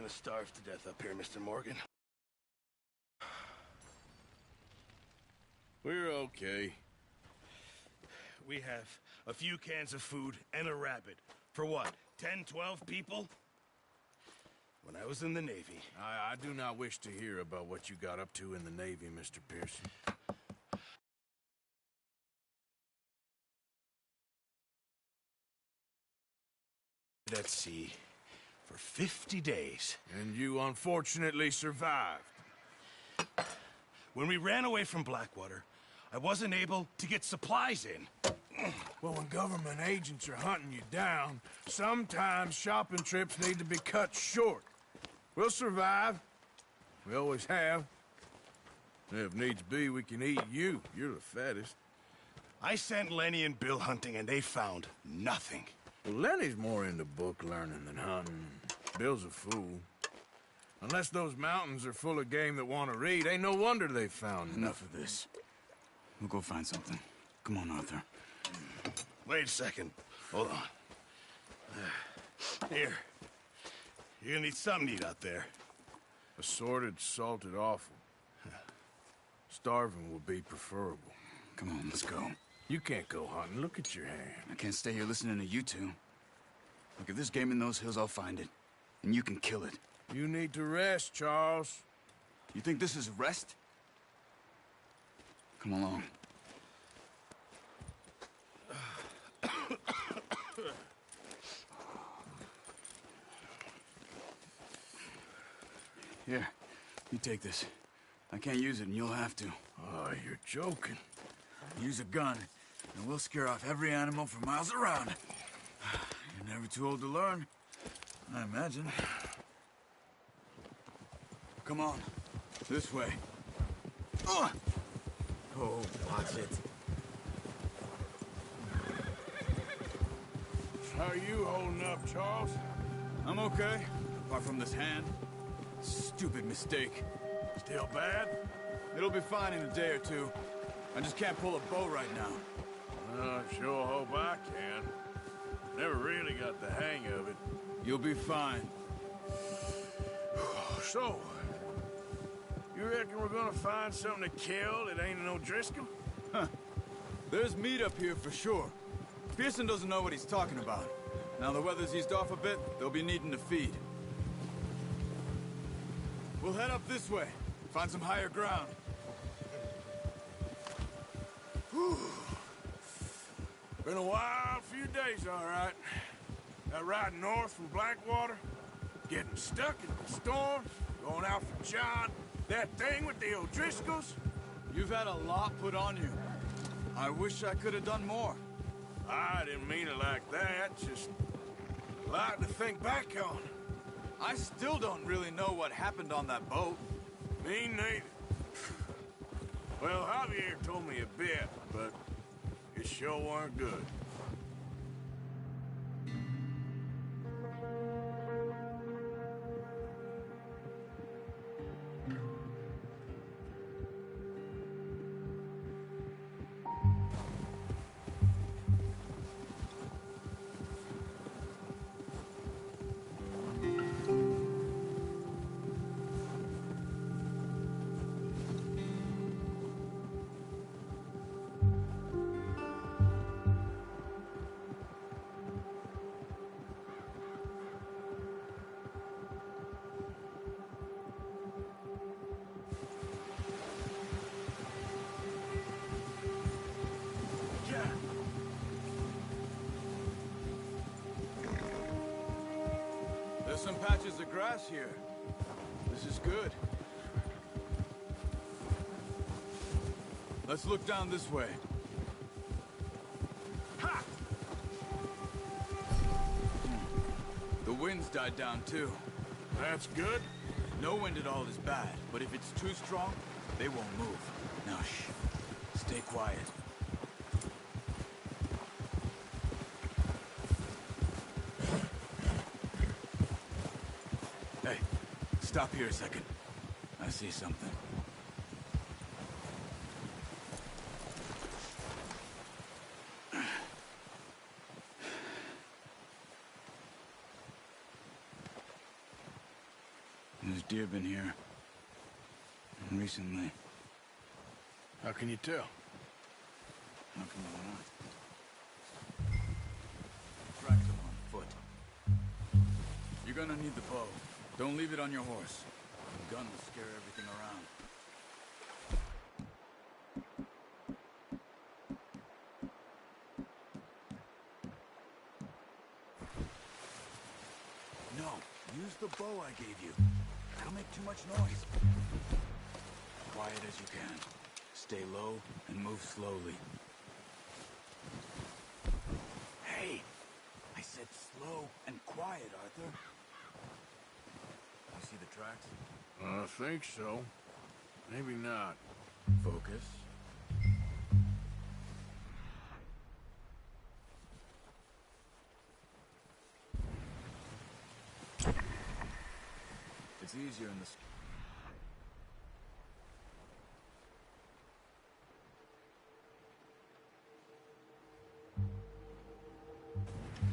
gonna starve to death up here, Mr. Morgan. We're okay. We have a few cans of food and a rabbit. For what, 10, 12 people? When I was in the Navy... I do not wish to hear about what you got up to in the Navy, Mr. Pearson. At sea for 50 days. And you unfortunately survived. When we ran away from Blackwater, I wasn't able to get supplies in. Well, when government agents are hunting you down, sometimes shopping trips need to be cut short. We'll survive. We always have. If needs be, we can eat you. You're the fattest. I sent Lenny and Bill hunting, and they found nothing. Well, Lenny's more into book learning than hunting. Bill's a fool. Unless those mountains are full of game that want to read, ain't no wonder they found Enough of this. We'll go find something. Come on, Arthur. Wait a second. Hold on. Here. You're gonna need something to eat out there. Assorted, salted offal. Starving would be preferable. Come on, let's go. You can't go hunting. Look at your hand. I can't stay here listening to you two. Look, if there's game in those hills, I'll find it. And you can kill it. You need to rest, Charles. You think this is rest? Come along. Here, you take this. I can't use it, and you'll have to. Oh, you're joking. Use a gun, and we'll scare off every animal for miles around. You're never too old to learn, I imagine. Come on, this way. Oh, watch it. How are you holding up, Charles? I'm okay, apart from this hand. Stupid mistake. Still bad? It'll be fine in a day or two. I just can't pull a bow right now. I sure hope I can. Never really got the hang of it. You'll be fine. So, you reckon we're gonna find something to kill that ain't no Driscoll? Huh. There's meat up here for sure. Pearson doesn't know what he's talking about. Now the weather's eased off a bit, they'll be needing to feed. We'll head up this way. Find some higher ground. Whew. Been a wild few days, all right. That ride north from Blackwater, getting stuck in the storms, going out for John, that thing with the O'Driscolls. You've had a lot put on you. I wish I could have done more. I didn't mean it like that, just a lot to think back on. I still don't really know what happened on that boat. Me neither. Well, Javier told me a bit, but it sure weren't good. There's some patches of grass here. This is good. Let's look down this way. Ha! The wind's died down too. That's good. No wind at all is bad, but if it's too strong, they won't move. Now shh. Stay quiet. Hey, stop here a second. I see something. deer been here? And recently. How can you tell? How can you not? Tracks them on foot. You're gonna need the bow. Don't leave it on your horse. The gun will scare everything around. No, use the bow I gave you. Don't make too much noise. Quiet as you can. Stay low and move slowly. Hey! I said slow and quiet, Arthur. You see the tracks? I think so. Maybe not. Focus. It's easier in the...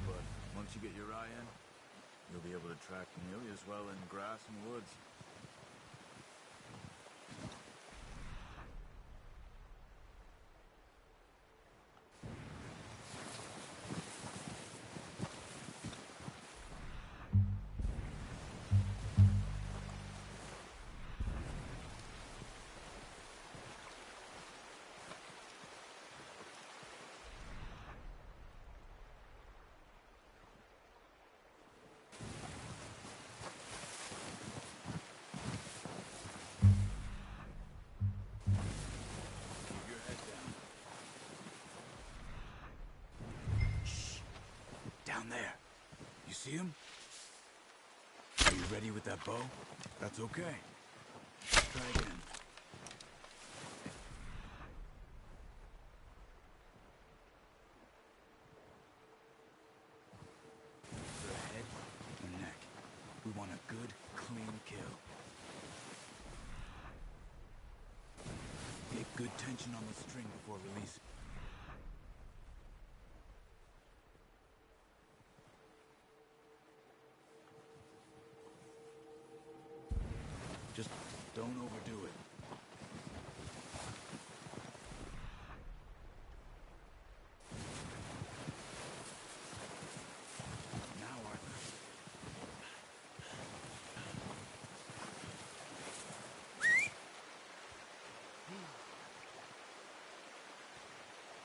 But once you get your eye in, you'll be able to track nearly as well in grass and woods. Keep your head down. Shh. Down there. You see him? Are you ready with that bow? That's okay. Try again. For head or neck. We want a good, clean kill. Get good tension on the string before release. Just don't overdo it. Now, Arthur.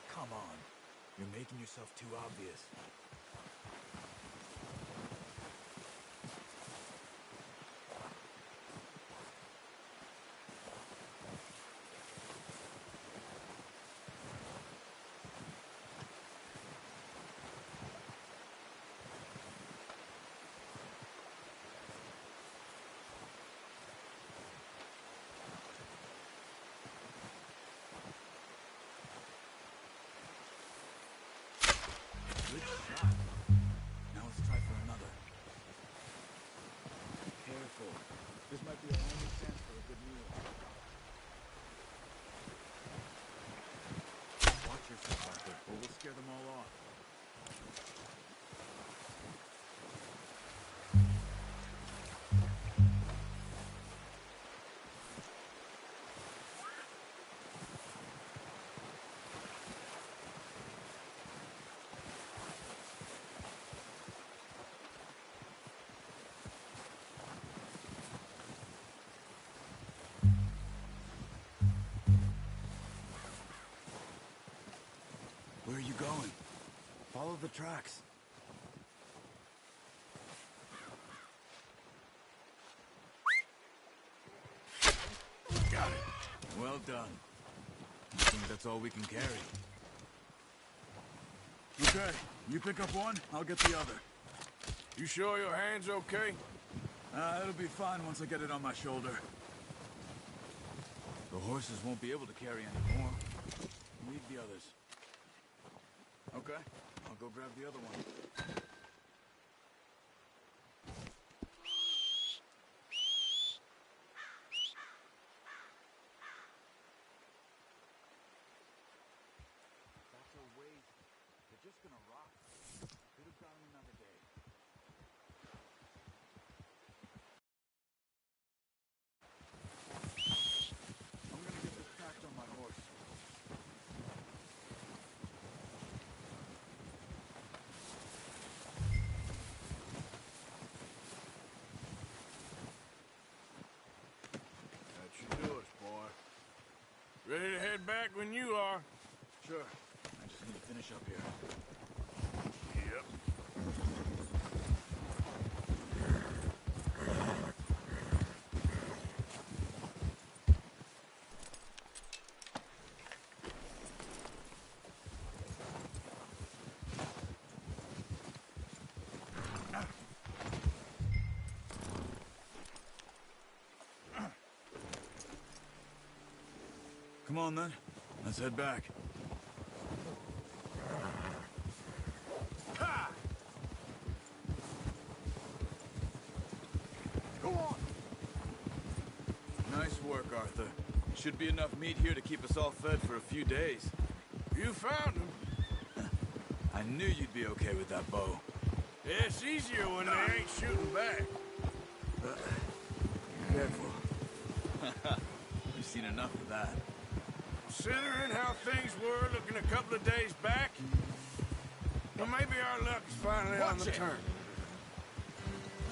Come on. You're making yourself too obvious. Good shot. Now let's try for another. Careful. This might be our only chance for a good meal. Watch yourself, Arthur, or we'll scare them all off. Where are you going? Follow the tracks. Got it. Well done. I think that's all we can carry. Okay, you pick up one, I'll get the other. You sure your hand's okay? It'll be fine once I get it on my shoulder. The horses won't be able to carry any more. Leave the others. Okay, I'll go grab the other one. That's a waste. They're just gonna rot. Could have gone another day. head back when you are. Sure. I just need to finish up here. Yep. Come on, then. Let's head back. Ha! Go on! Nice work, Arthur. Should be enough meat here to keep us all fed for a few days. You found him. I knew you'd be okay with that bow. Yeah, it's easier when they ain't shooting back. Careful. We've seen enough of that. Considering how things were looking a couple of days back, well, maybe our luck is finally on the turn.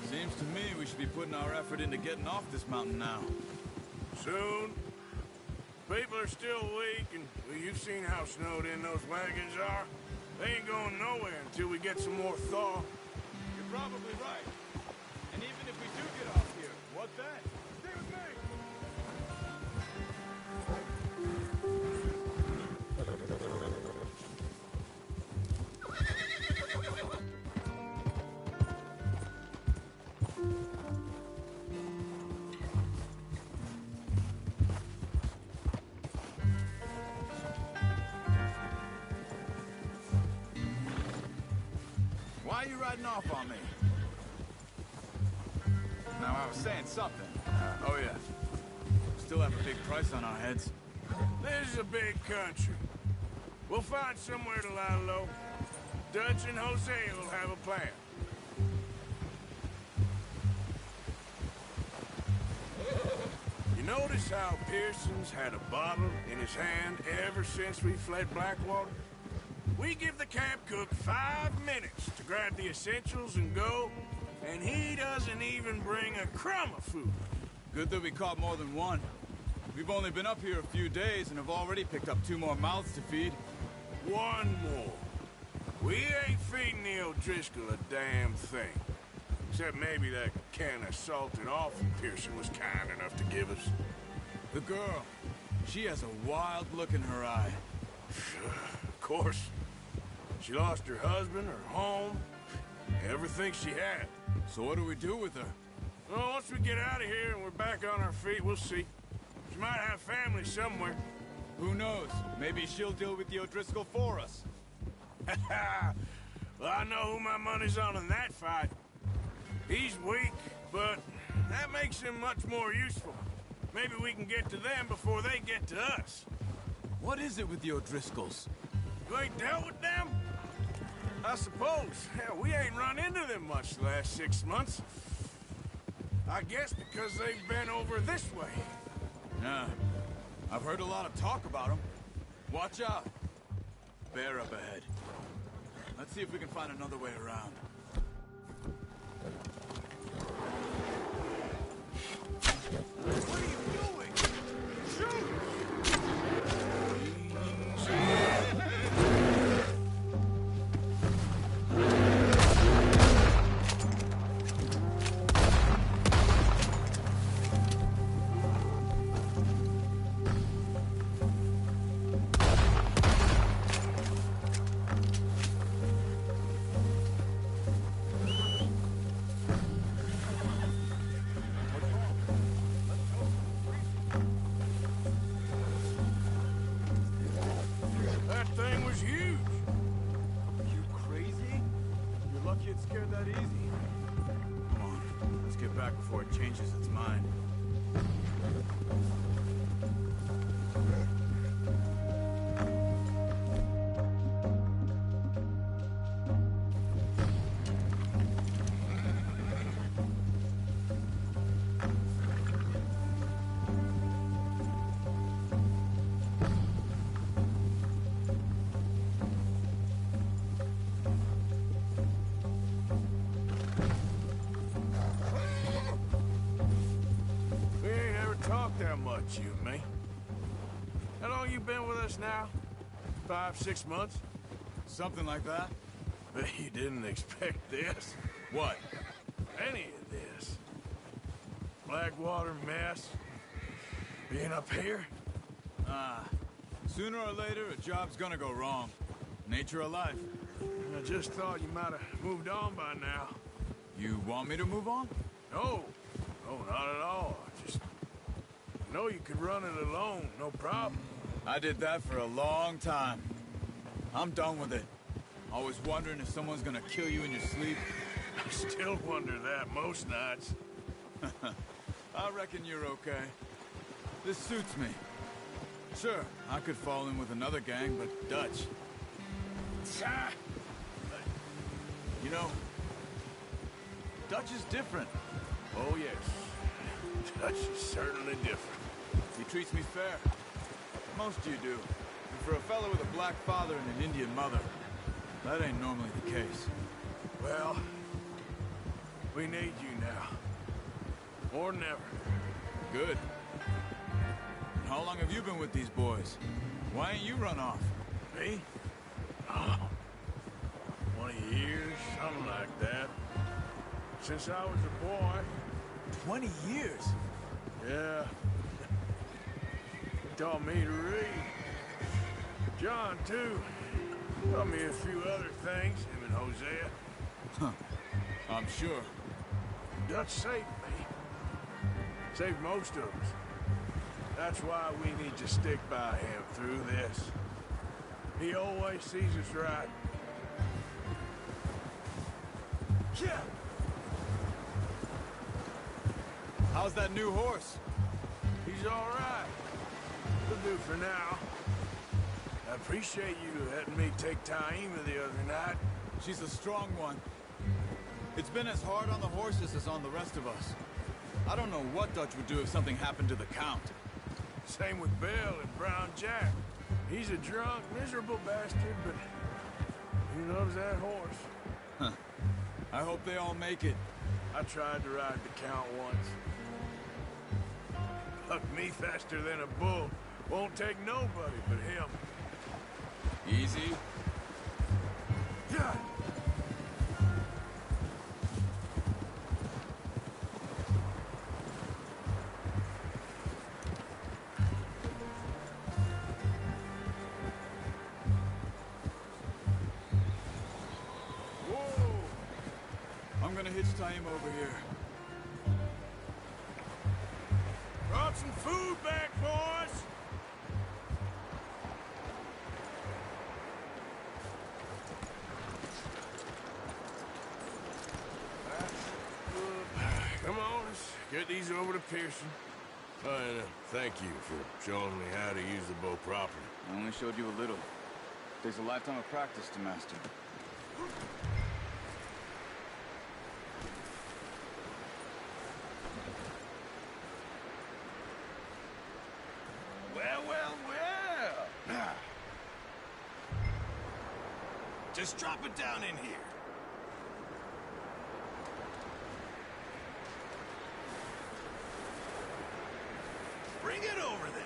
Seems to me we should be putting our effort into getting off this mountain now. Soon. People are still weak, and well, you've seen how snowed in those wagons are. They ain't going nowhere until we get some more thaw. You're probably right. And even if we do get off here, what then? Stay with me! Why are you riding off on me? Now, I was saying something. Oh, yeah. Still have a big price on our heads. This is a big country. We'll find somewhere to lie low. Dutch and Jose will have a plan. You notice how Pearson's had a bottle in his hand ever since we fled Blackwater? We give the camp cook 5 minutes to grab the essentials and go, and he doesn't even bring a crumb of food. Good that we caught more than one. We've only been up here a few days and have already picked up 2 more mouths to feed. One more. We ain't feeding the O'Driscoll a damn thing. Except maybe that can of salted offal Pearson was kind enough to give us. The girl. She has a wild look in her eye. Of course. She lost her husband, her home, everything she had. So what do we do with her? Well, once we get out of here and we're back on our feet, we'll see. She might have family somewhere. Who knows? Maybe she'll deal with the O'Driscoll for us. Well, I know who my money's on in that fight. He's weak, but that makes him much more useful. Maybe we can get to them before they get to us. What is it with the O'Driscolls? You ain't dealt with them? I suppose. Hell, we ain't run into them much the last 6 months. I guess because they've been over this way. Yeah. I've heard a lot of talk about them. Watch out. Bear up ahead. Let's see if we can find another way around. What are you doing? Shoot! That thing was huge. You crazy? You're lucky it scared that easy. Come on, let's get back before it changes its mind. We ain't ever talked that much, you and me. How long you been with us now? 5, 6 months? Something like that? Bet you didn't expect this. What? Any of this. Blackwater mess. Being up here? Sooner or later, a job's gonna go wrong. Nature of life. I just thought you might have moved on by now. You want me to move on? No. No, not at all. Just know you could run it alone, no problem. I did that for a long time. I'm done with it. Always wondering if someone's gonna kill you in your sleep. I still wonder that most nights. I reckon you're okay. This suits me. Sure, I could fall in with another gang, but Dutch. You know, Dutch is different. Oh, yes. Dutch is certainly different. He treats me fair. Most of you do. And for a fellow with a black father and an Indian mother, that ain't normally the case. Well, we need you now. More than ever. Good. And how long have you been with these boys? Why ain't you run off? Me? Oh, 20 years, something like that. Since I was a boy. 20 years? Yeah. He taught me to read. John, too. Taught me a few other things, him and Hosea. Huh. I'm sure. Dutch saved me. Saved most of us. That's why we need to stick by him through this. He always sees us right. Yeah. How's that new horse? He's all right. He'll do for now. I appreciate you letting me take Taima the other night. She's a strong one. It's been as hard on the horses as on the rest of us. I don't know what Dutch would do if something happened to the Count. Same with Bill and Brown Jack. He's a drunk, miserable bastard, but he loves that horse. Huh. I hope they all make it. I tried to ride the Count once. Bucked me faster than a bull. Won't take nobody but him. Easy. Yeah. I'm gonna hitch Taima over here. Brought some food back, boys! Come on, let's get these over to Pearson. Oh, and thank you for showing me how to use the bow properly. I only showed you a little. Takes a lifetime of practice to master. Well, well, well. Just drop it down in here. Bring it over then.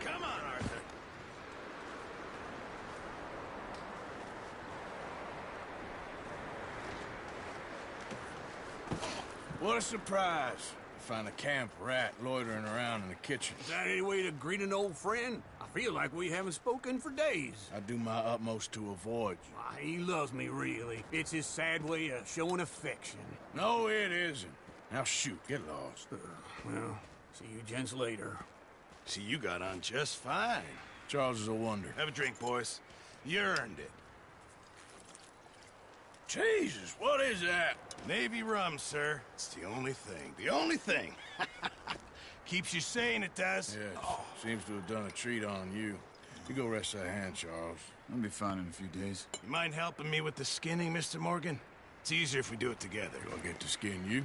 Come on, Arthur. What a surprise. Find a camp rat loitering around in the kitchen. Is that any way to greet an old friend? I feel like we haven't spoken for days. I do my utmost to avoid you. Why, he loves me, really. It's his sad way of showing affection. No, it isn't. Now shoot, get lost. Well, see you gents later. See, you got on just fine. Charles is a wonder. Have a drink, boys. You earned it. Jesus, what is that? Navy rum, sir. It's the only thing. The only thing. Keeps you sane, it does. Yes, seems to have done a treat on you. You go rest that hand, Charles. I'll be fine in a few days. You mind helping me with the skinning, Mr. Morgan? It's easier if we do it together. Do I get to skin you?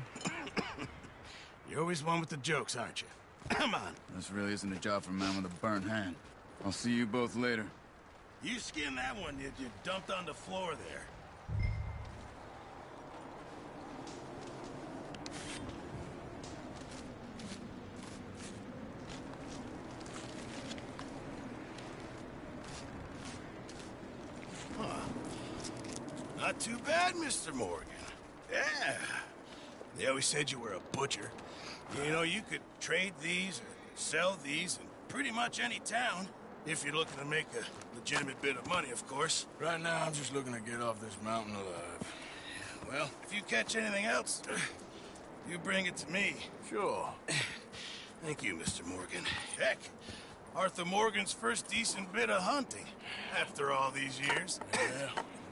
You're always one with the jokes, aren't you? Come on. This really isn't a job for a man with a burnt hand. I'll see you both later. You skinned that one you dumped on the floor there. Not too bad, Mr. Morgan. Yeah. They always said you were a butcher. You know, you could trade these or sell these in pretty much any town. If you're looking to make a legitimate bit of money, of course. Right now, I'm just looking to get off this mountain alive. Well, if you catch anything else, you bring it to me. Sure. Thank you, Mr. Morgan. Heck, Arthur Morgan's first decent bit of hunting after all these years. Yeah.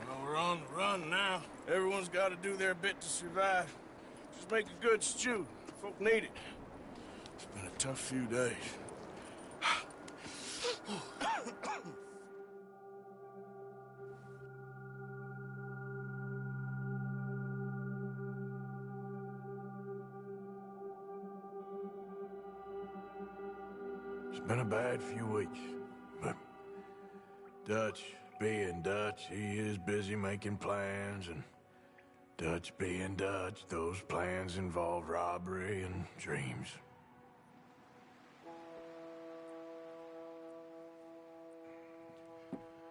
Well, we're on the run now. Everyone's got to do their bit to survive. Just make a good stew. Folk need it. It's been a tough few days. It's been a bad few weeks, but Dutch being Dutch, he is busy making plans, and Dutch being Dutch, those plans involve robbery and dreams.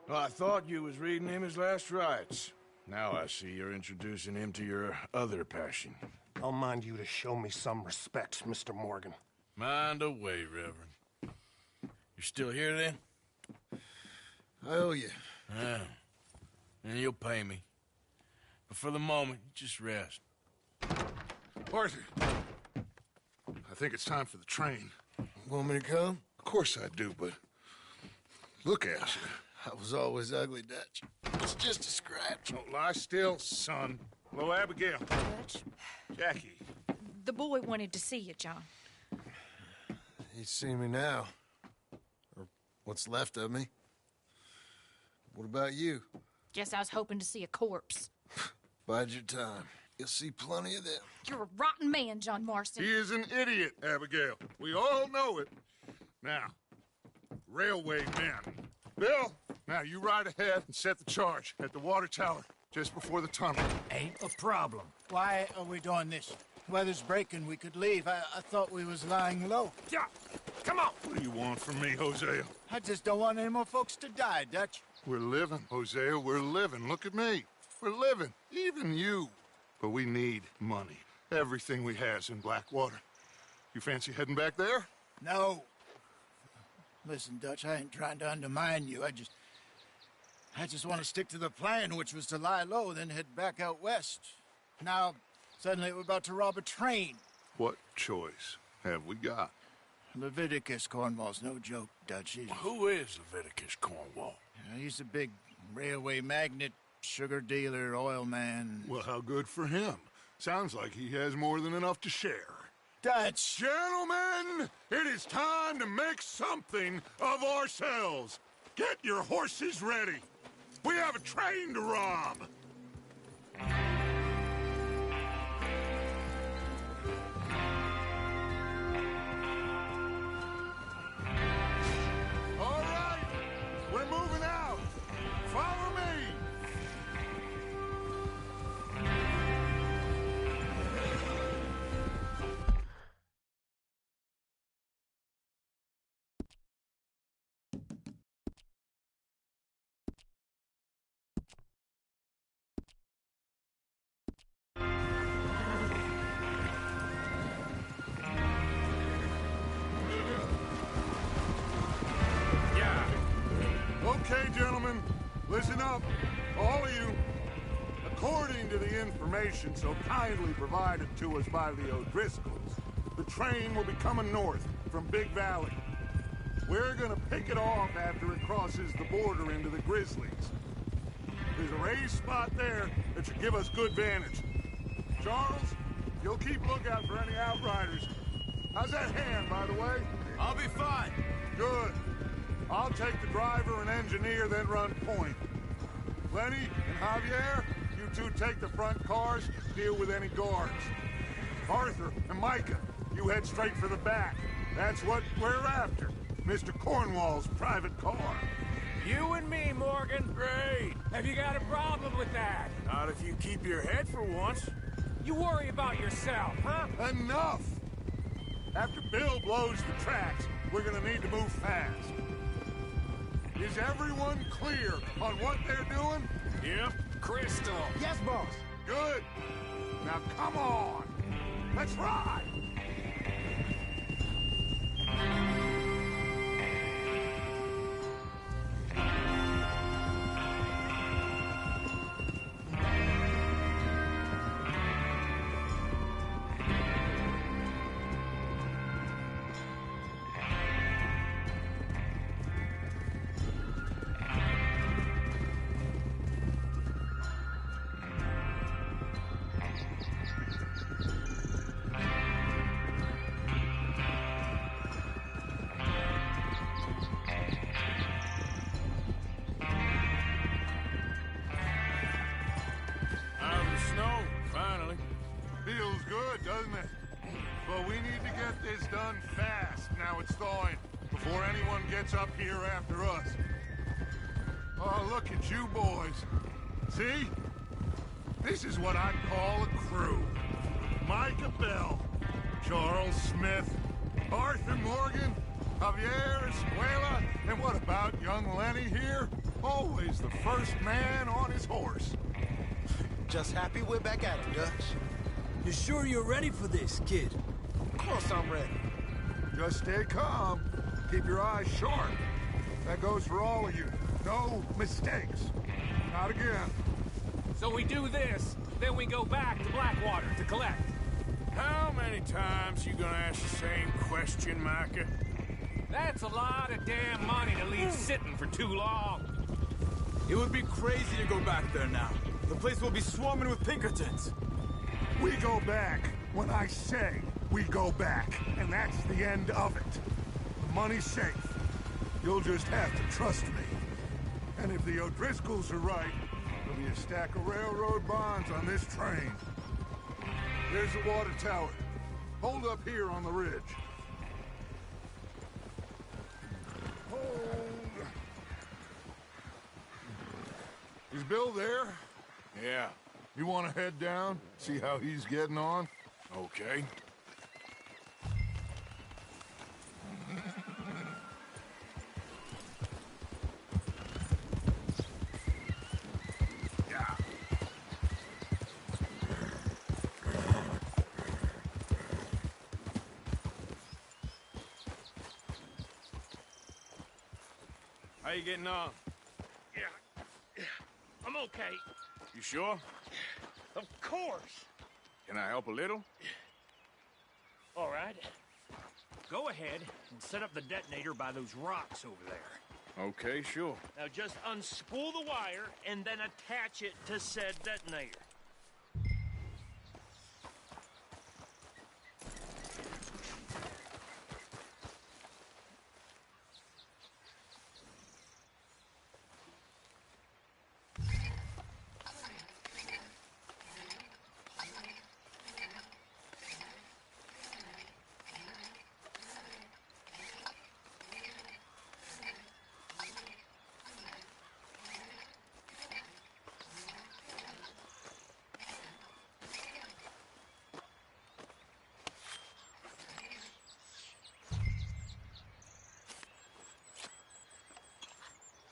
Well, I thought you was reading him his last rites. Now I see you're introducing him to your other passion. I'll mind you to show me some respect, Mr. Morgan. Mind away, Reverend. You're still here, then? I owe you. Yeah. And you'll pay me. But for the moment, just rest. Arthur, I think it's time for the train. Want me to come? Of course I do, but look at you. I was always ugly, Dutch. It's just a scratch. Don't lie still, son. Hello, Abigail. Dutch, Jackie. the boy wanted to see you, John. He's seen me now. Or what's left of me. What about you? Guess I was hoping to see a corpse. Bide your time. You'll see plenty of them. You're a rotten man, John Marston. He is an idiot, Abigail. We all know it. Now, railway men. Bill, now you ride ahead and set the charge at the water tower just before the tunnel. Ain't a problem. Why are we doing this? Weather's breaking. We could leave. I thought we was lying low. Yeah, come on. What do you want from me, Hosea? I just don't want any more folks to die, Dutch. We're living, Hosea. We're living. Look at me. We're living. Even you. But we need money. Everything we has in Blackwater. You fancy heading back there? No. Listen, Dutch, I ain't trying to undermine you. I just want to stick to the plan, which was to lie low, then head back out west. Now, suddenly we're about to rob a train. What choice have we got? Leviticus Cornwall's no joke, Dutch. Who is Leviticus Cornwall? He's a big railway magnate, sugar dealer, oil man. Well, how good for him. Sounds like he has more than enough to share. Dutch! Gentlemen, it is time to make something of ourselves. Get your horses ready. We have a train to rob. All right, we're moving out. Follow me. Okay, gentlemen, listen up, all of you. According to the information so kindly provided to us by the O'Driscolls, the train will be coming north from Big Valley. We're gonna pick it off after it crosses the border into the Grizzlies. There's a raised spot there that should give us good vantage. Charles, you'll keep lookout for any outriders. How's that hand, by the way? I'll be fine. Good. I'll take the driver and engineer, then run point. Lenny and Javier, you two take the front cars, deal with any guards. Arthur and Micah, you head straight for the back. That's what we're after. Mr. Cornwall's private car. You and me, Morgan. Great. Have you got a problem with that? Not if you keep your head for once. You worry about yourself, huh? Enough! After Bill blows the tracks, we're gonna need to move fast. Is everyone clear on what they're doing? Yep. Crystal. Yes, boss. Good. Now come on. Let's ride. Out of the snow, finally. Feels good, doesn't it? But we need to get this done fast now it's thawing, before anyone gets up here after us. Oh, look at you boys. See? This is what I'd call a crew. Micah Bell, Charles Smith, Arthur Morgan, Javier Escuela, and what about young Lenny here? Always the first man on his horse. Just happy we're back at it, Dutch. You sure you're ready for this, kid? Of course I'm ready. Just stay calm. Keep your eyes sharp. That goes for all of you. No mistakes. Not again. So we do this, then we go back to Blackwater to collect. How many times you gonna ask the same question, Micah? That's a lot of damn money to leave sitting for too long. It would be crazy to go back there now. The place will be swarming with Pinkertons. We go back when I say we go back, and that's the end of it. The money's safe. You'll just have to trust me. And if the O'Driscolls are right, there'll be a stack of railroad bonds on this train. There's the water tower. Hold up here on the ridge. Hold. Is Bill there? Yeah. You want to head down, see how he's getting on? Okay. How you getting on? Yeah, I'm okay. You sure? Of course. Can I help a little? All right. Go ahead and set up the detonator by those rocks over there. Okay, sure. Now just unspool the wire and then attach it to said detonator.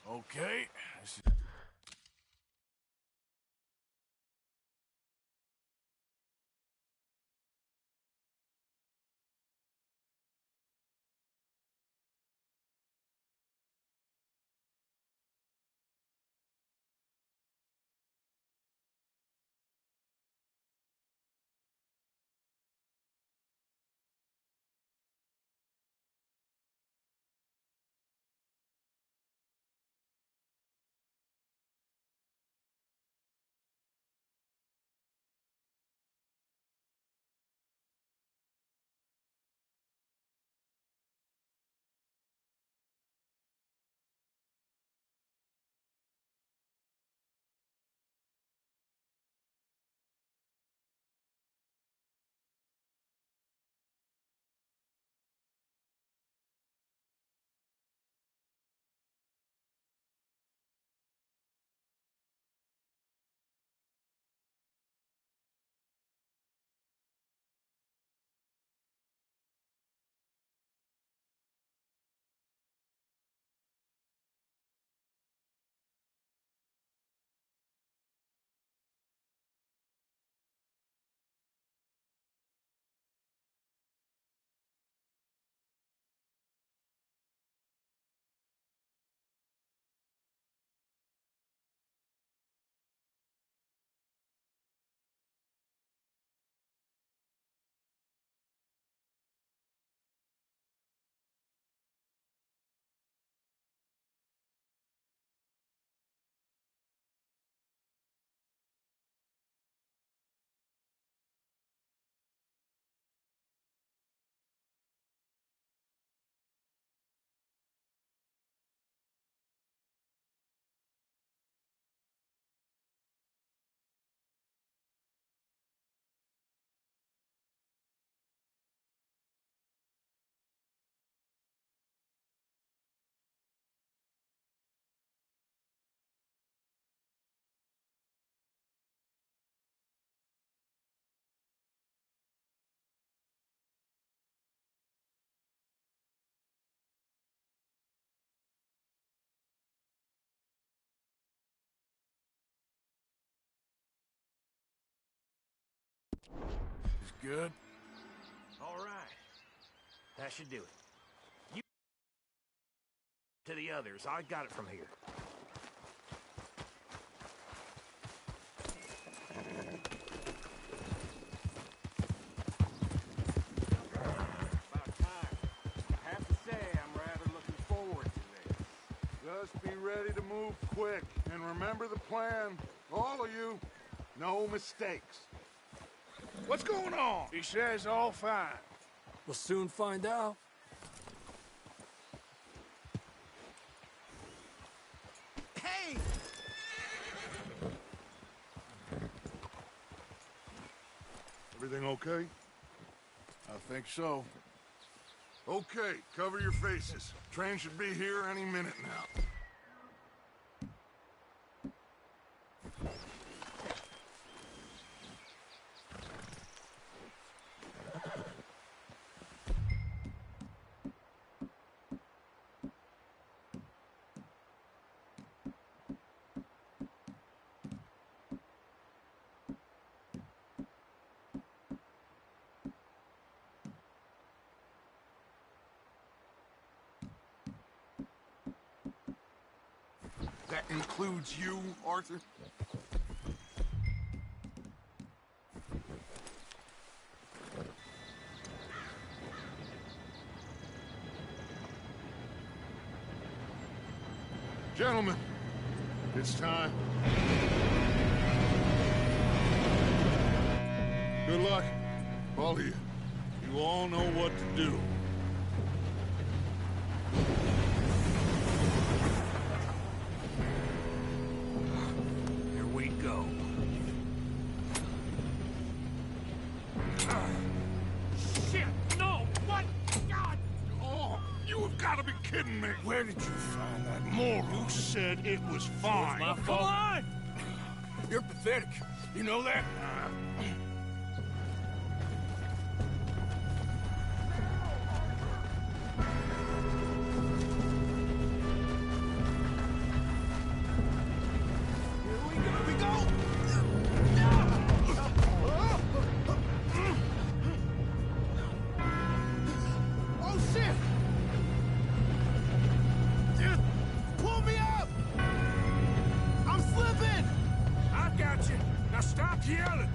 Okay. This is It's good. All right. That should do it. You to the others. I got it from here. About time. I have to say, I'm rather looking forward to this. Just be ready to move quick, and remember the plan. All of you, no mistakes. What's going on? He says all fine. We'll soon find out. Hey! Everything okay? I think so. Okay, cover your faces. Train should be here any minute now. That includes you, Arthur? Gentlemen, it's time. Good luck, all of you. You all know what to do. Here we go. Shit! No! What? God! Oh, you have got to be kidding me. Where did you find that Moral said it was fine. my fault. Come on! You're pathetic. You know that? Oh, shit! Dude, pull me up! I'm slipping! I got you. Now stop yelling.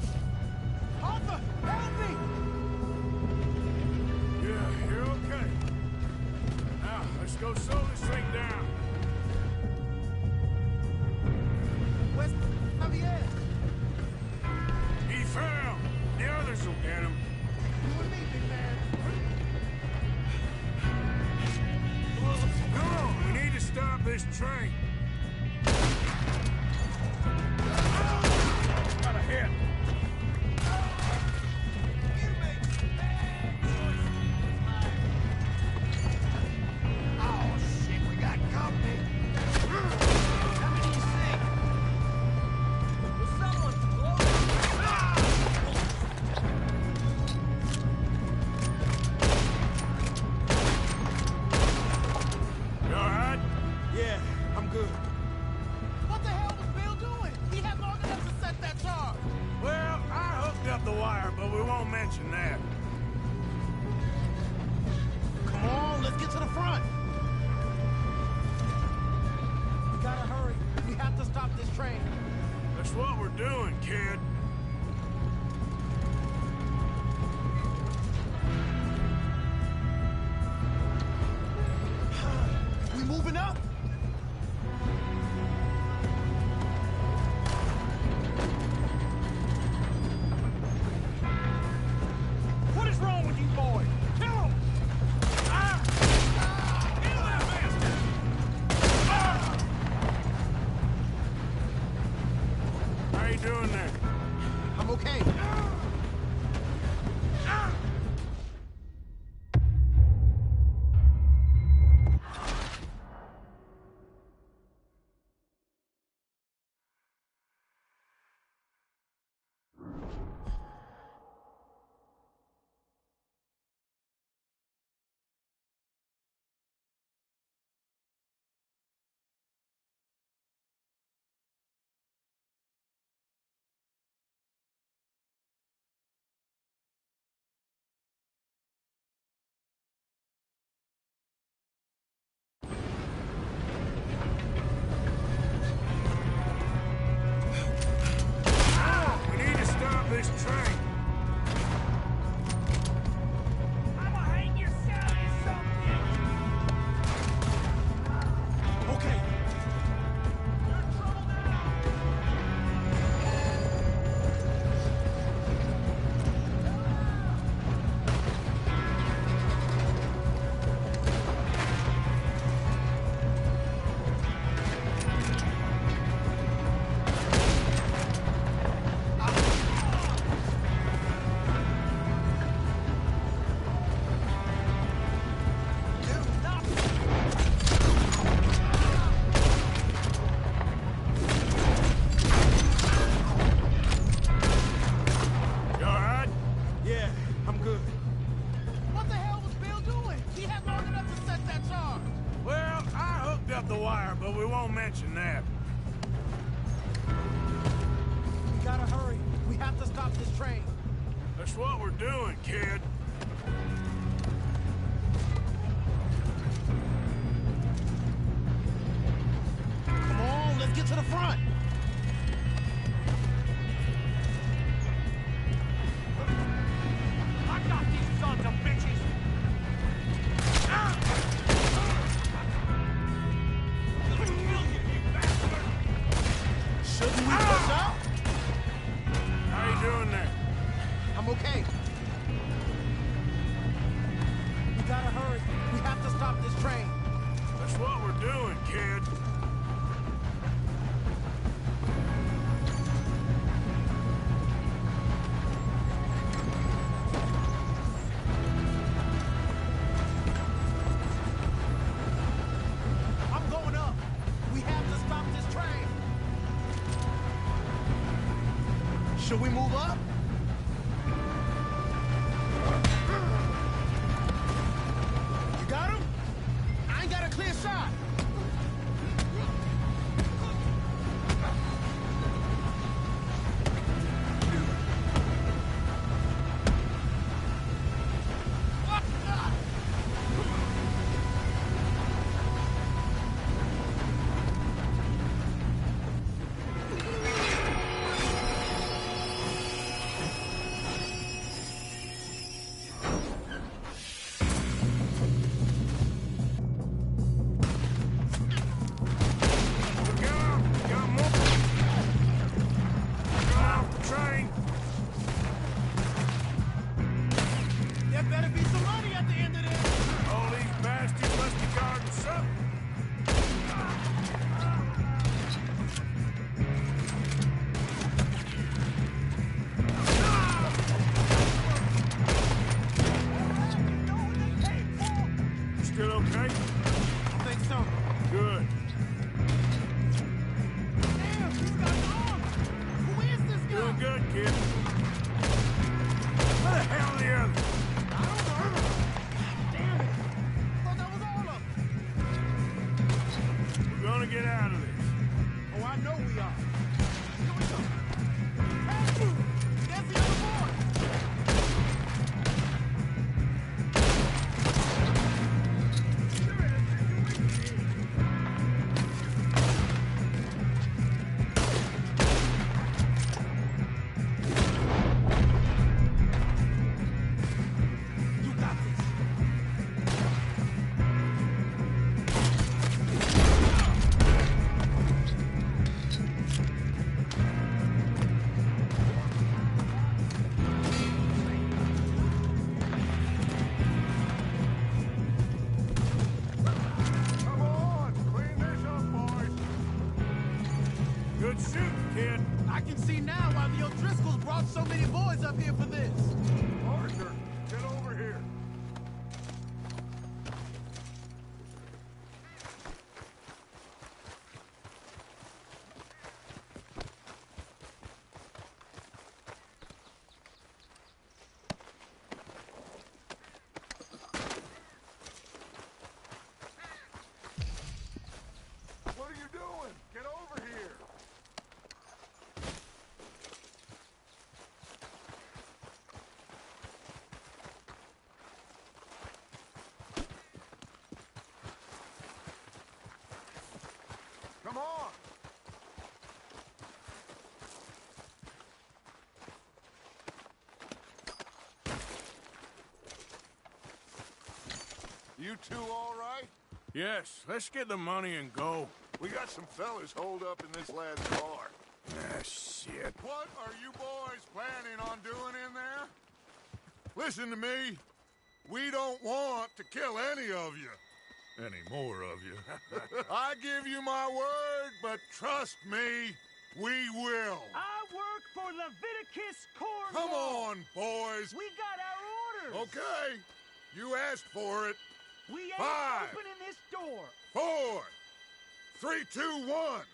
Arthur, help me! Yeah, you're okay. Now, let's go slow this thing down. Where's Javier? He fell. The others will get him. You and me, big man. Come on, we need to stop this train. Got a hit. Oh, shit, we got company. How many you think? Was someone You all right? Yeah, I'm good. What the hell was Bill doing? He had long enough to set that charge. Well, I hooked up the wire, but we won't mention that. Come on, let's get to the front. We gotta hurry. We have to stop this train. That's what we're doing, kid. We moving up? What is wrong with you boys? Kill him! Kill that bastard! How you doing there? fire, but we won't mention that. We gotta hurry. We have to stop this train. That's what we're doing, kid. Come on, let's get to the front. I got these sons of bitches! Shouldn't we push out? How you doing there? I'm okay. We gotta hurry. We have to stop this train. That's what we're doing, kid. I'm going up. We have to stop this train. Should we move up? You got him? I ain't got a clear shot. There better be some money at the end of this. All these bastards must be guarding something. You still okay? I think so. Good. Damn, he's got arms. Who is this guy? Doing good, kid. Where the hell are the others? I don't know. Damn it. I thought that was all of them. We're gonna get out of this. Oh, I know we are. Here we go. Hey, there's the other boy. You got this. Come on, clean this up, boys. Good shoot, kid. I can see now why the O'Driscolls brought so many boys up here for this. Arthur, get over here. What are you doing? Get over here. Come on. You two all right? Yes, let's get the money and go. We got some fellas holed up in this lad's car. Ah, shit. What are you boys planning on doing in there? Listen to me. We don't want to kill any of you. Any more of you? I give you my word, but trust me, we will. I work for Leviticus Corps. Come on, boys. We got our orders. Okay. You asked for it. We ain't 5, opening this door. 4, 3, 2, 1.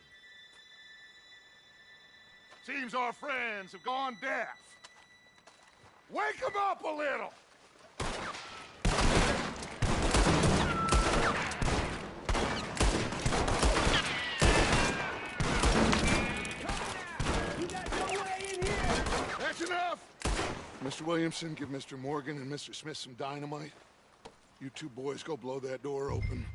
Seems our friends have gone deaf. Wake them up a little. Mr. Williamson, give Mr. Morgan and Mr. Smith some dynamite. You two boys go blow that door open.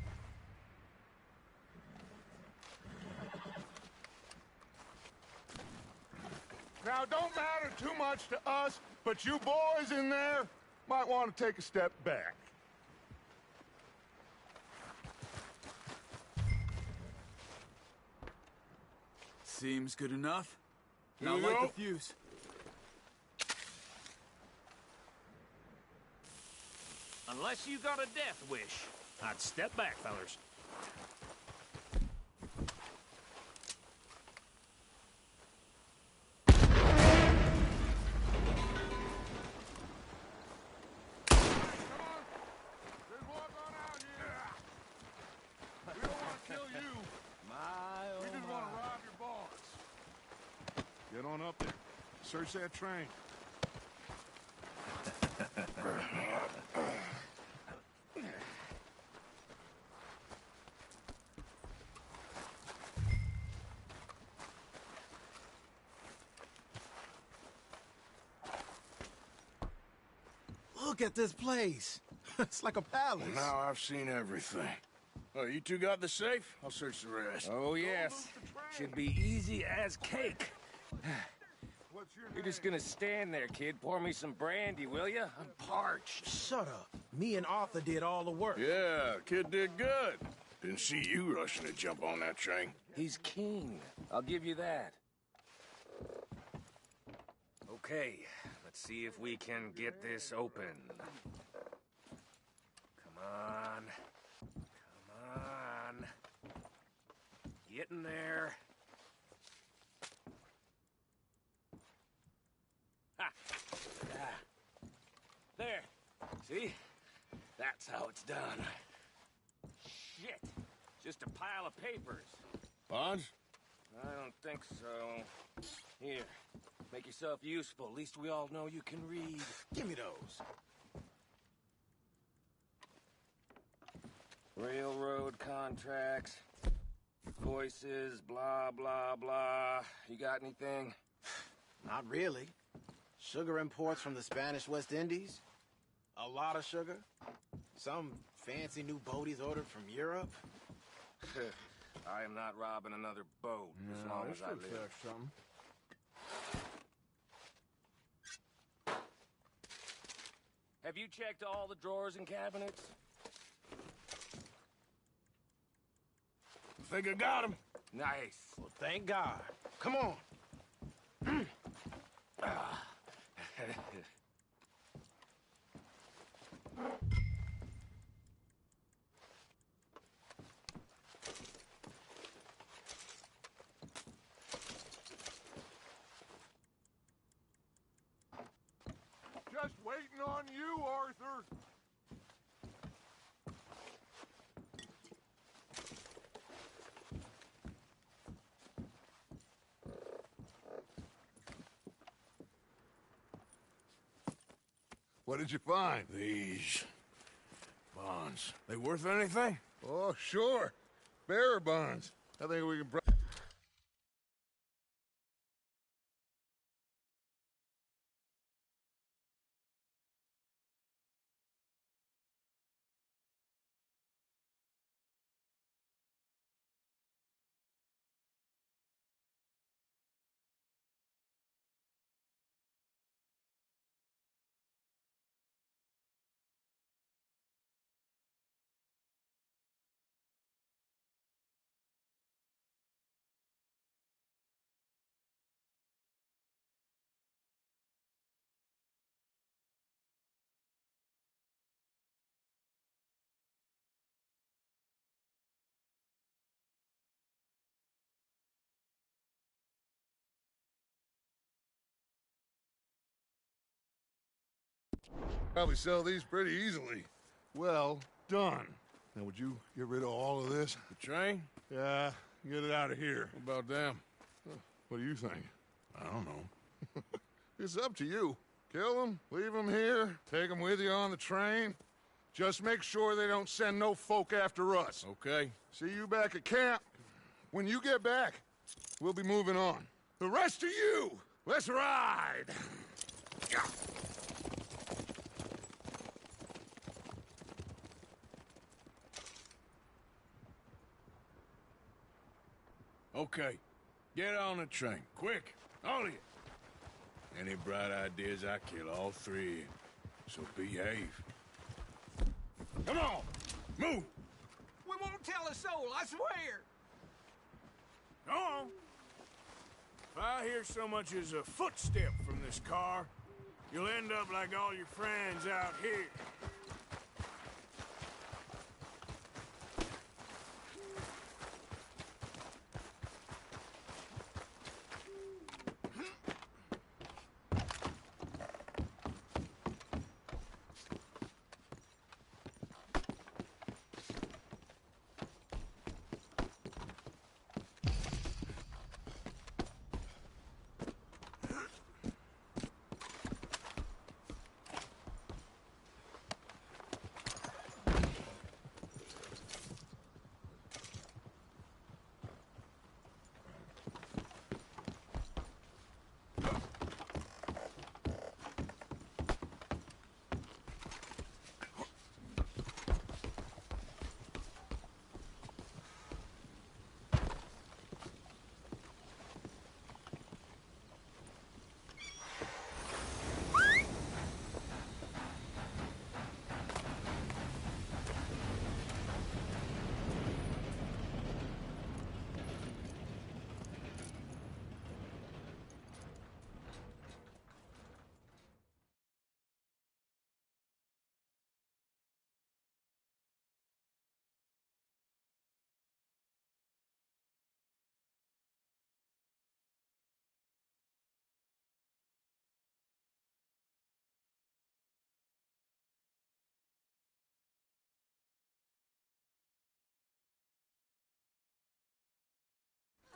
Now, don't matter too much to us, but you boys in there might want to take a step back. Seems good enough. Here Now we light go. the fuse. Unless you got a death wish, I'd step back, fellers. Get on up there. Search that train. Look at this place. It's like a palace. Well, now I've seen everything. Oh, you two got the safe? I'll search the rest. Oh, yes. Should be easy as cake. You're just gonna stand there, kid. Pour me some brandy, will ya? I'm parched. Shut up. Me and Arthur did all the work. Yeah, kid did good. Didn't see you rushing to jump on that train. He's king. I'll give you that. Okay, let's see if we can get this open. Come on. Come on. Get in there. Ha! Ah. There. See? That's how it's done. Shit. Just a pile of papers. Bonds? I don't think so. Here. Make yourself useful. At least we all know you can read. Give me those. Railroad contracts. Voices, blah, blah, blah. You got anything? Not really. Sugar imports from the Spanish West Indies. A lot of sugar. Some fancy new boat he's ordered from Europe. I am not robbing another boat as long as I live. Something. Have you checked all the drawers and cabinets? Think I got him. Nice. Well, thank God. Come on. Just waiting on you, Arthur. What did you find? These bonds. They worth anything? Oh, sure. Bearer bonds. I think we can... Probably sell these pretty easily. Well done. Now, would you get rid of all of this? The train? Yeah, get it out of here. What about them? What do you think? I don't know. It's up to you. Kill them, leave them here, take them with you on the train. Just make sure they don't send no folk after us. Okay. See you back at camp. When you get back, we'll be moving on. The rest of you, let's ride! Okay. Get on the train. Quick. All of you. Any bright ideas, I kill all three. So behave. Come on! Move! We won't tell a soul, I swear! Go on! If I hear so much as a footstep from this car, you'll end up like all your friends out here.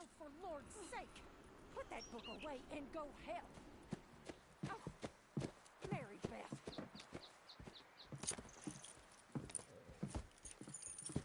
Oh, for Lord's sake, put that book away and go help. Oh, Mary Beth.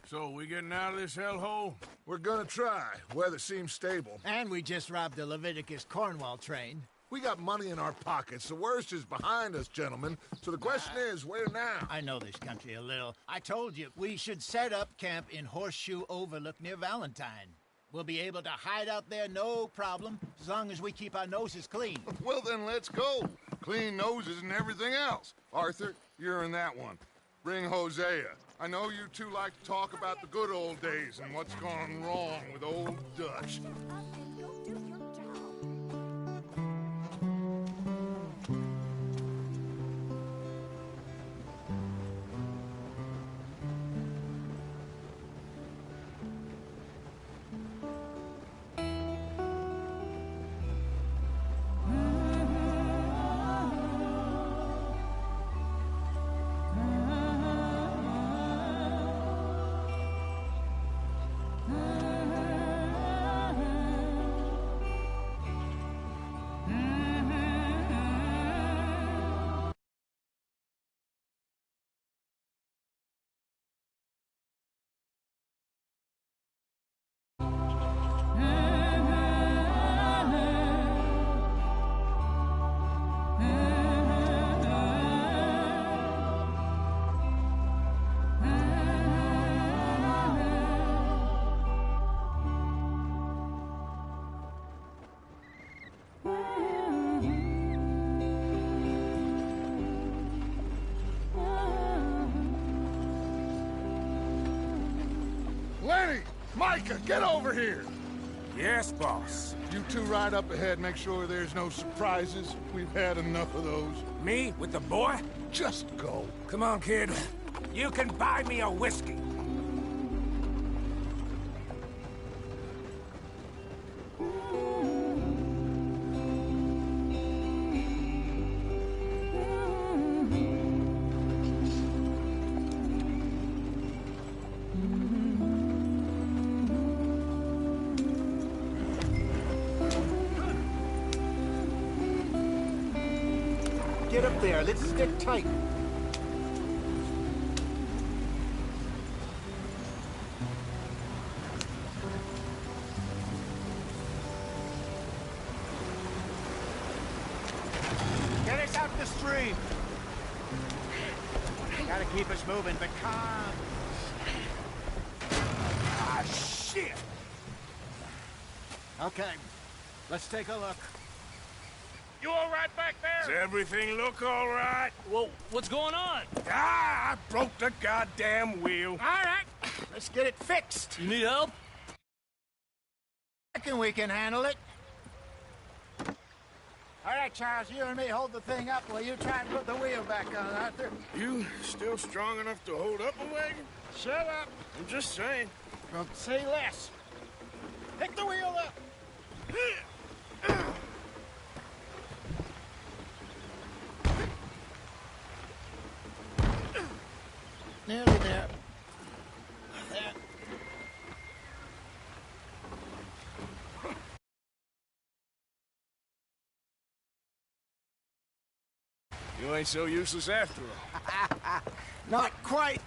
So, we getting out of this hellhole? We're gonna try. Weather seems stable. And we just robbed the Leviticus Cornwall train. We got money in our pockets. The worst is behind us, gentlemen. So the question is, where now? I know this country a little. I told you, we should set up camp in Horseshoe Overlook near Valentine. We'll be able to hide out there, no problem, as long as we keep our noses clean. Well, then let's go. Clean noses and everything else. Arthur, you're in that one. Bring Hosea. I know you two like to talk about the good old days and what's gone wrong with old Dutch. Shut up and go do your job. Lenny! Micah, get over here! Yes, boss. You two ride up ahead, make sure there's no surprises. We've had enough of those. Me with the boy? Just go. Come on, kid. You can buy me a whiskey. Get up there, let's stick tight. Get us out the stream. Gotta keep us moving, but calm. Ah, shit! Okay, let's take a look. You all right back Does there? everything look all right? Well, what's going on? Ah, I broke the goddamn wheel. All right, let's get it fixed. You need help? I reckon we can handle it. All right, Charles, you and me hold the thing up while you try and put the wheel back on, Arthur. You still strong enough to hold up a wagon? Shut up. I'm just saying. Well, say less. Pick the wheel up. Nearly there. There. You ain't so useless after all. Not quite.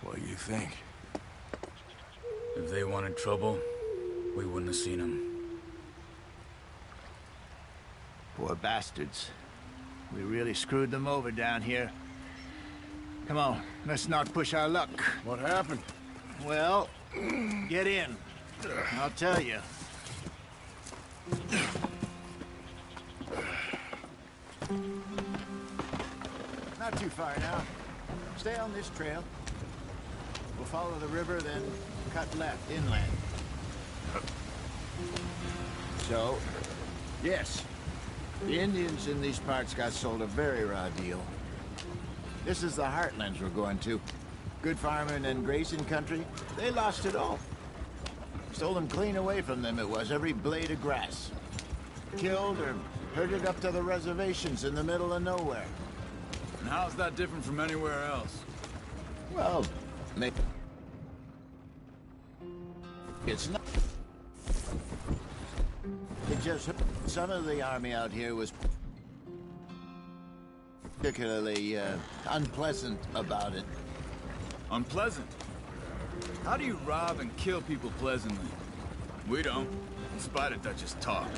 What do you think? If they wanted trouble, we wouldn't have seen them. Poor bastards. We really screwed them over down here. Come on, let's not push our luck. What happened? Well, get in. I'll tell you. Not too far now. Stay on this trail. We'll follow the river, then cut left, inland. So, yes, the Indians in these parts got sold a very raw deal. This is the heartlands we're going to. Good farming and grazing country, they lost it all. Stolen clean away from them it was, every blade of grass. Killed or herded up to the reservations in the middle of nowhere. And how's that different from anywhere else? Well, it's not. It just some of the army out here was particularly unpleasant about it. Unpleasant? How do you rob and kill people pleasantly? We don't, in spite of Dutch's talk.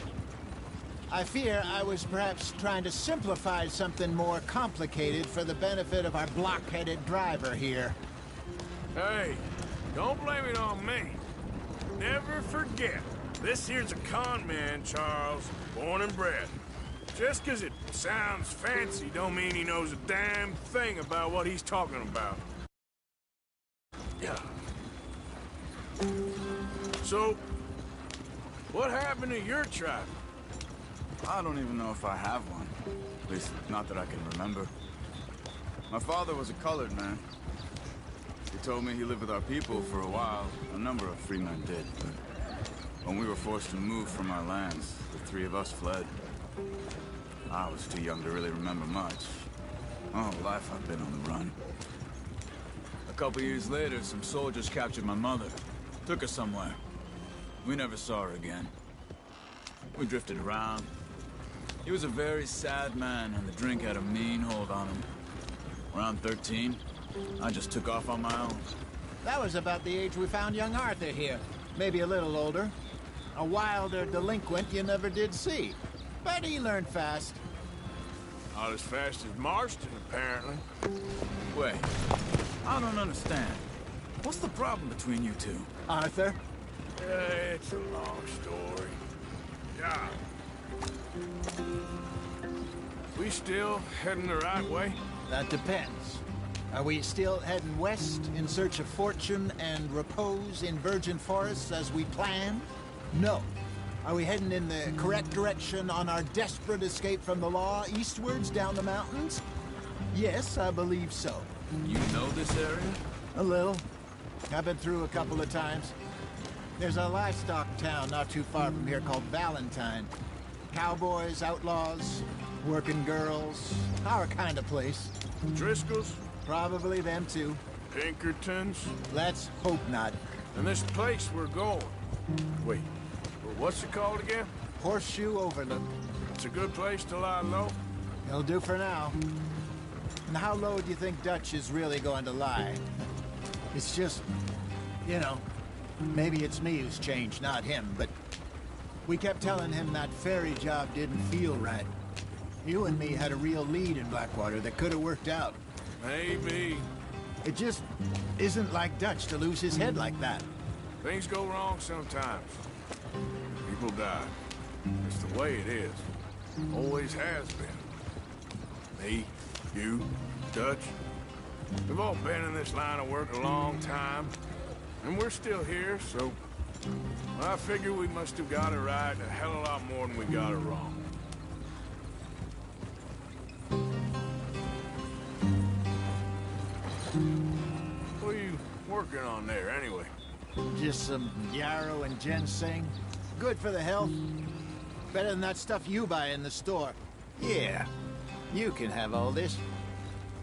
I fear I was perhaps trying to simplify something more complicated for the benefit of our block-headed driver here. Hey, don't blame it on me. Never forget, this here's a con man, Charles, born and bred. Just 'cause it sounds fancy don't mean he knows a damn thing about what he's talking about. Yeah. So, what happened to your tribe? I don't even know if I have one. At least, not that I can remember. My father was a colored man. He told me he lived with our people for a while. A number of free men did, but when we were forced to move from our lands, the three of us fled. I was too young to really remember much. My whole life I've been on the run. A couple years later, some soldiers captured my mother. Took her somewhere. We never saw her again. We drifted around. He was a very sad man, and the drink had a mean hold on him. Around 13, I just took off on my own. That was about the age we found young Arthur here. Maybe a little older. A wilder delinquent you never did see. But he learned fast. Not as fast as Marston, apparently. Wait, I don't understand. What's the problem between you two? Arthur? It's a long story. Yeah. We still heading the right way? That depends. Are we still heading west in search of fortune and repose in virgin forests as we planned? No. Are we heading in the correct direction on our desperate escape from the law eastwards down the mountains? Yes, I believe so. You know this area? A little. I've been through a couple of times. There's a livestock town not too far from here called Valentine. Cowboys, outlaws, working girls, our kind of place. Driscoll's? Probably them too. Pinkertons? Let's hope not. And this place we're going. Wait, what's it called again? Horseshoe Overlook. It's a good place to lie low? It'll do for now. And how low do you think Dutch is really going to lie? It's just, you know, maybe it's me who's changed, not him, but We kept telling him that ferry job didn't feel right. You and me had a real lead in Blackwater that could have worked out. Maybe. It just isn't like Dutch to lose his head like that. Things go wrong sometimes. People die. It's the way it is. Always has been. Me, you, Dutch. We've all been in this line of work a long time. And we're still here, so... I figure we must have got it right a hell of a lot more than we got it wrong. What are you working on there, anyway? Just some yarrow and ginseng. Good for the health. Better than that stuff you buy in the store. Yeah, you can have all this.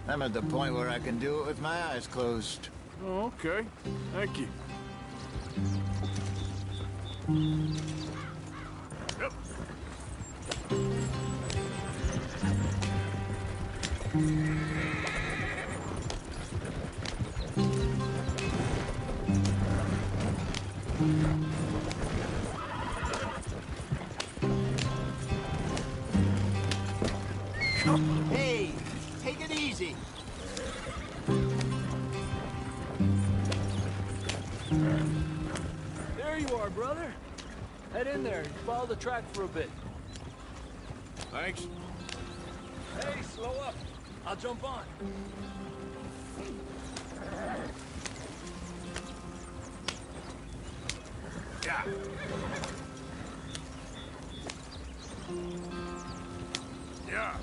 I'm at the point where I can do it with my eyes closed. Oh, okay. Thank you. Yep. Hey, take it easy. There you are, brother. Head in there and follow the track for a bit. Thanks. Hey, slow up. I'll jump on. Yeah. Yeah.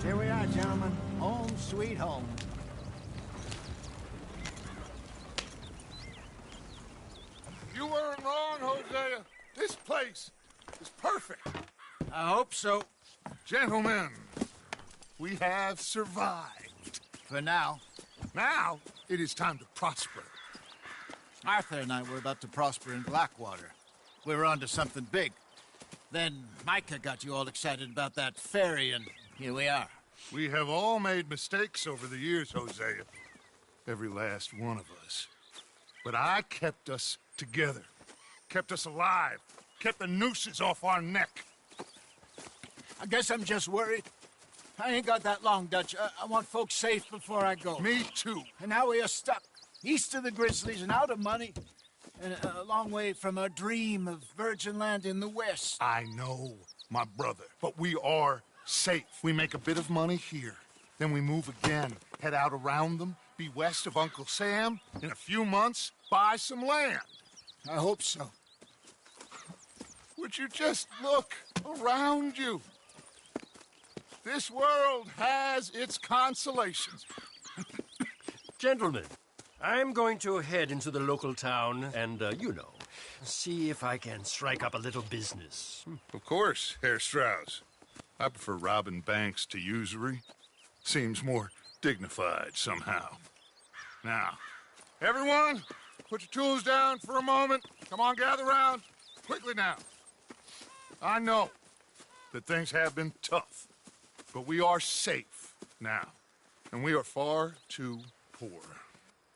Here we are, gentlemen. Home sweet home. You weren't wrong, Hosea. This place is perfect. I hope so. Gentlemen, we have survived. For now. Now, it is time to prosper. Arthur and I were about to prosper in Blackwater. We were onto something big. Then Micah got you all excited about that ferry, and here we are. We have all made mistakes over the years, Hosea. Every last one of us. But I kept us together. Kept us alive. Kept the nooses off our neck. I guess I'm just worried. I ain't got that long, Dutch. I want folks safe before I go. Me too. And now we are stuck. East of the Grizzlies and out of money. And a long way from our dream of virgin land in the west. I know, my brother. But we are safe. We make a bit of money here. Then we move again. Head out around them. Be west of Uncle Sam. In a few months, buy some land. I hope so. Would you just look around you? This world has its consolations. Gentlemen, I'm going to head into the local town and, see if I can strike up a little business. Of course, Herr Strauss. I prefer robbing banks to usury. Seems more dignified somehow. Now, everyone, put your tools down for a moment. Come on, gather round. Quickly now. I know that things have been tough, but we are safe now, and we are far too poor.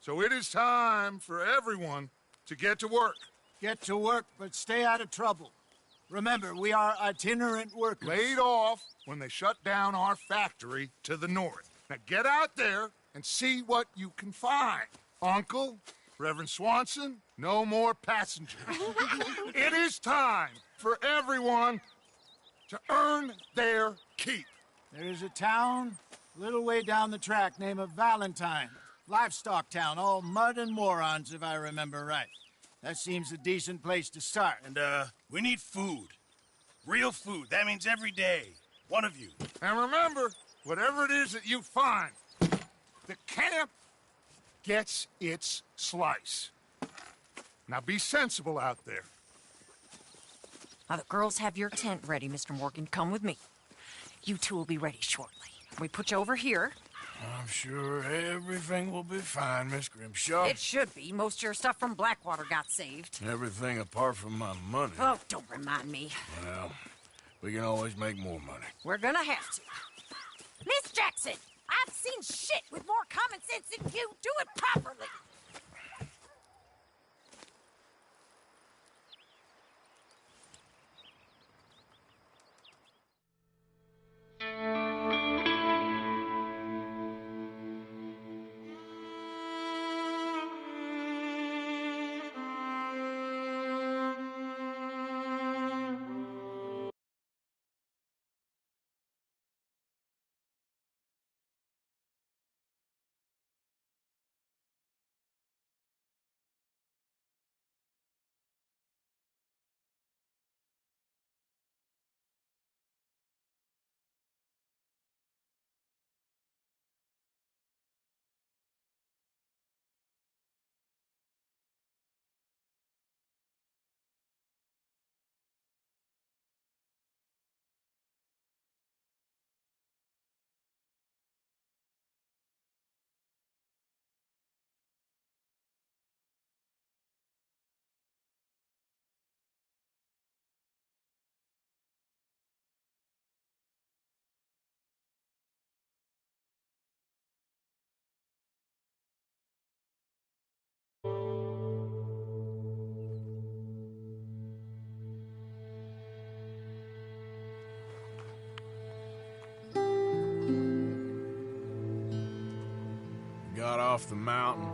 So it is time for everyone to get to work. Get to work, but stay out of trouble. Remember, we are itinerant workers. Laid off when they shut down our factory to the north. Now get out there and see what you can find. Uncle, Reverend Swanson, no more passengers. It is time for everyone to earn their keep. There is a town a little way down the track named Valentine. Livestock town, all mud and morons, if I remember right. That seems a decent place to start. And, we need food. Real food. That means every day. One of you. And remember, whatever it is that you find, the camp gets its slice. Now be sensible out there. Now, the girls have your tent ready, Mr. Morgan. Come with me. You two will be ready shortly. We put you over here, I'm sure everything will be fine, Miss Grimshaw. It should be. Most of your stuff from Blackwater got saved. Everything apart from my money. Oh, don't remind me. Well, we can always make more money. We're gonna have to. Miss Jackson, I've seen shit with more common sense than you. Do it properly. Got off the mountain,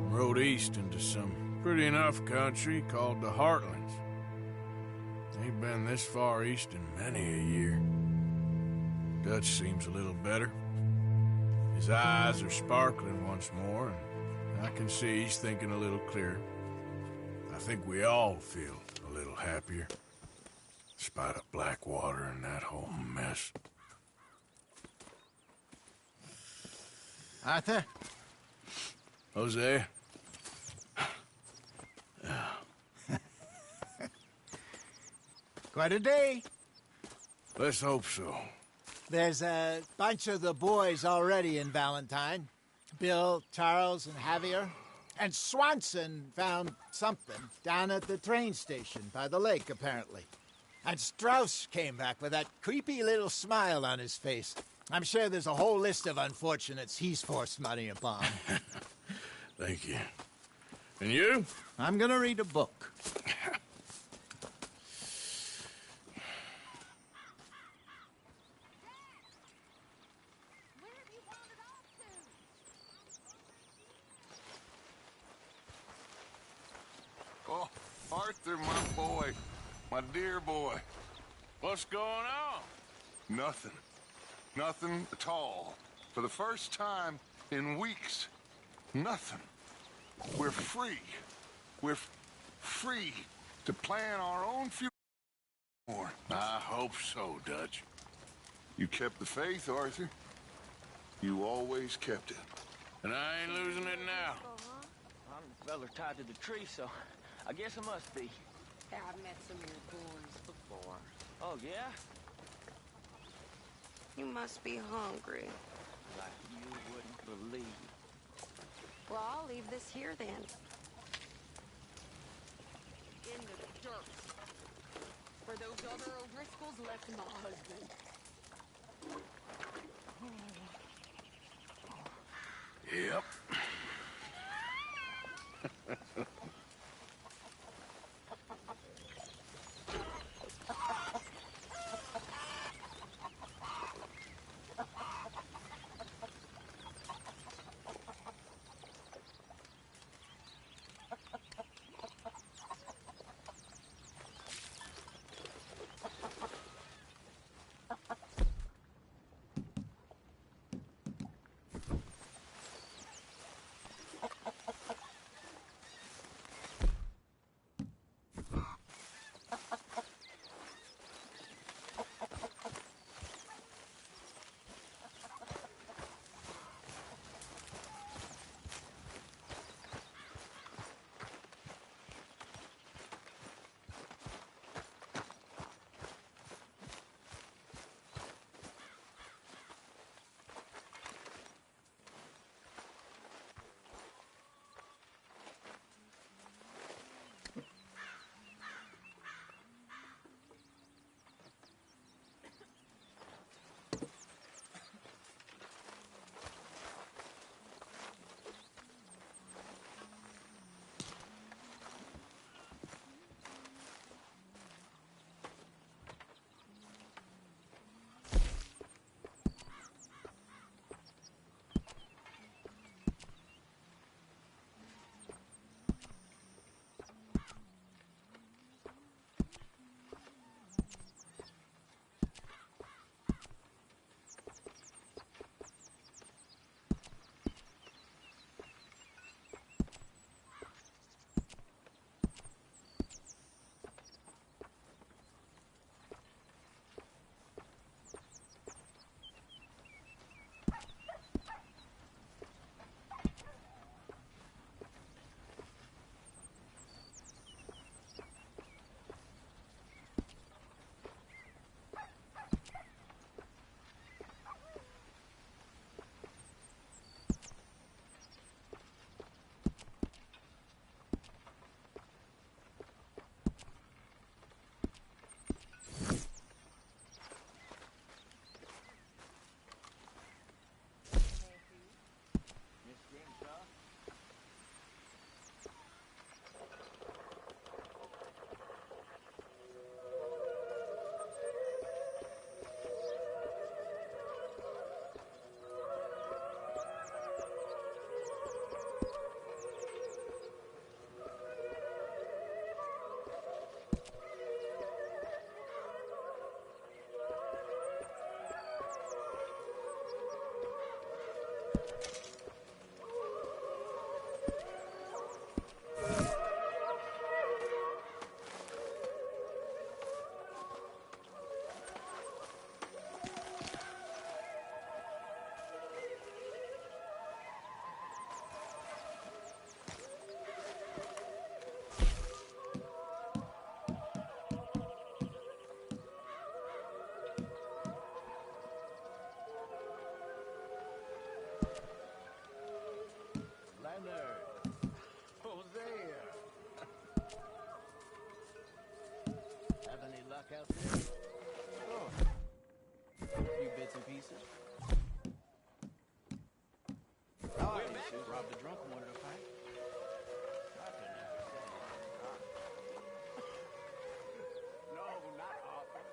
rode east into some pretty enough country called the Heartlands. Ain't been this far east in many a year. Dutch seems a little better. His eyes are sparkling once more, and I can see he's thinking a little clearer. I think we all feel a little happier, in spite of Blackwater and that whole mess. Arthur? Jose? Quite a day. Let's hope so. There's a bunch of the boys already in Valentine. Bill, Charles, and Javier. And Swanson found something down at the train station by the lake, apparently. And Strauss came back with that creepy little smile on his face. I'm sure there's a whole list of unfortunates he's forced money upon. Thank you. And you? I'm gonna read a book. Oh, Arthur, my boy. My dear boy. What's going on? Nothing. Nothing at all. For the first time in weeks. Nothing. We're free. We're free to plan our own future. I hope so, Dutch. You kept the faith, Arthur. You always kept it. And I ain't losing it now. I'm the feller tied to the tree, so I guess I must be. Yeah, I've met some of your boys before. Oh, yeah? You must be hungry. Like you wouldn't believe. Well, I'll leave this here then. In the dirt. Where those other O'Driscolls left my husband. Yep. luck out there? Oh. A few bits and pieces. Oh, I just robbed a drunk and wanted a fight. No, not often.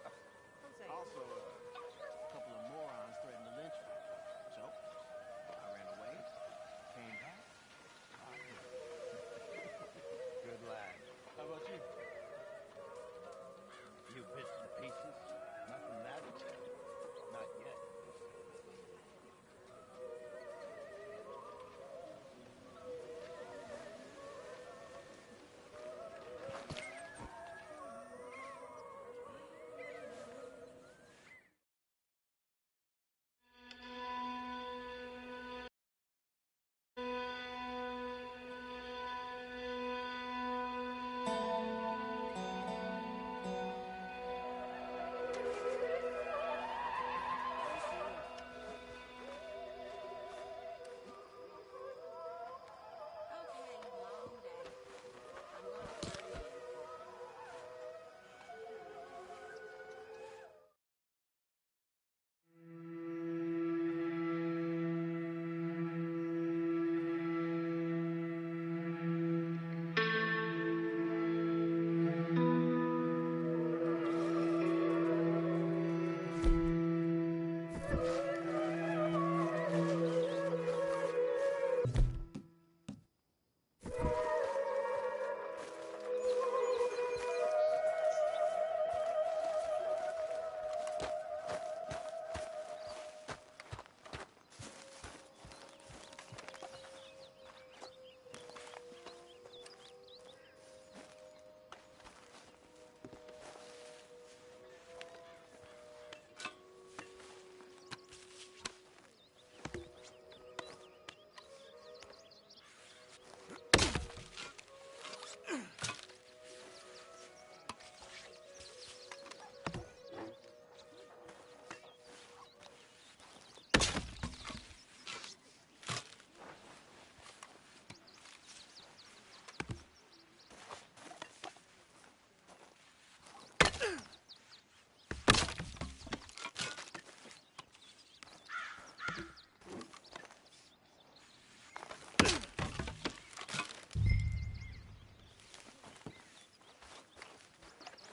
Also, a couple of morons threatened to lynch me. So, I ran away, came back. Good lad. How about you? You bits and pieces. Nothing that. Not yet.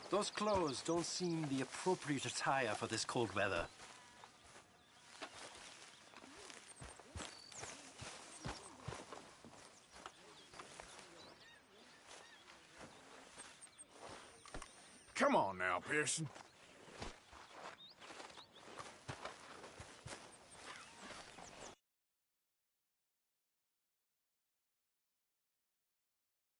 Those clothes don't seem the appropriate attire for this cold weather. Come on now, Pearson.